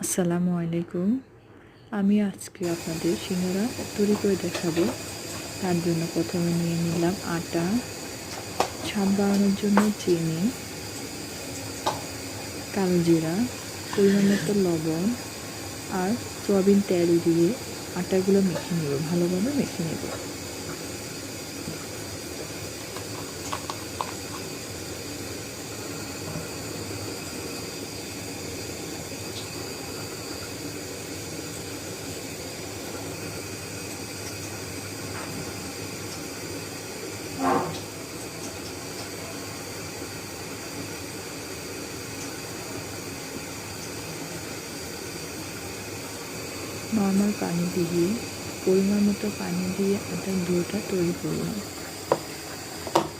আসসালামু আলাইকুম। আমি আজকে আপনাদের সিঙ্গারা তৈরি করে দেখাবো। তার জন্য প্রথমে নিয়ে নিলাম আটা, স্বাদ বাড়ানোর জন্য চিনি, কালো জিরা, পরিমাণ মতো লবণ আর সয়াবিন তেল দিয়ে আটাগুলো মেখে নেব, ভালোভাবে মেখে নেব। নর্মাল পানি দিয়ে পরিমাণ মতো পানি দিয়ে আটার ডোটা তৈরি করলাম।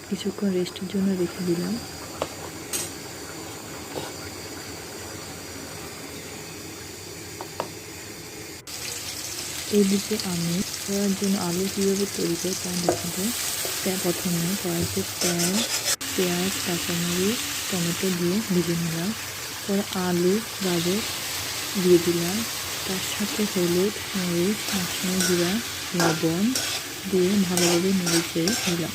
কিছুক্ষণ রেস্টের জন্য রেখে দিলাম। এদিকে আমি করার জন্য আলু কীভাবে তৈরি করে তা দেখাবো। প্রথমে কড়াইতে তেল, পেঁয়াজ, কাঁচামরিচ, টমেটো দিয়ে ভেজে নিলাম। পরে আলু, গাজর দিয়ে দিলাম। তার সাথে হলুদ, মরিচ, মাখনা জিরা, লবণ দিয়ে ভালোভাবে নেড়ে চেড়ে দিলাম।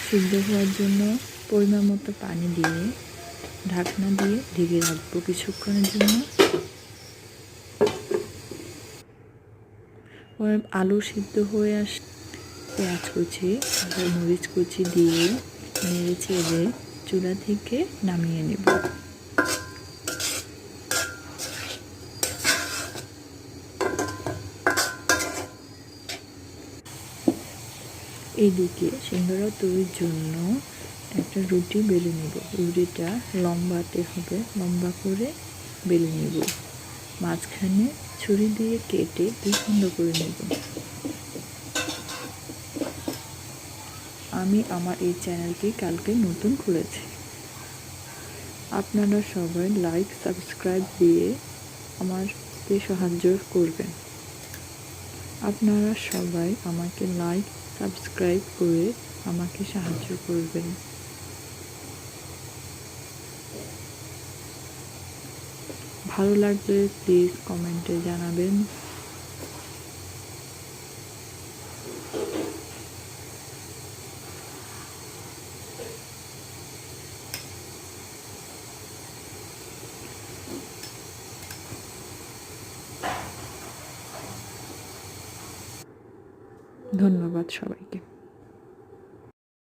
সিদ্ধ হওয়ার জন্য পরিমাণ মতো পানি দিয়ে ঢাকনা দিয়ে ঢেকে রাখবো কিছুক্ষণের জন্য। পরে আলু সিদ্ধ হয়ে পেঁয়াজ কুচি, মরিচ কুচি দিয়ে নেড়ে চেড়ে চুলা থেকে নামিয়ে নেব। এদিকে সিঙ্গারা তৈরির জন্য একটা রুটি বেলে নেব। রুটিটা লম্বাতে হবে, লম্বা করে বেলে নেব। মাঝখানে ছুরি দিয়ে কেটে দুই খণ্ড করে নেব। আমি আমার এই চ্যানেলটি কালকে নতুন খুলেছি। আপনারা সবাই লাইক, সাবস্ক্রাইব দিয়ে আমাকে সাহায্য করবেন। আপনারা সবাই আমাকে লাইক, সাবস্ক্রাইব করে আমাকে সাহায্য করবেন। ভালো লাগলে প্লিজ কমেন্টে জানাবেন। ধন্যবাদ সবাইকে।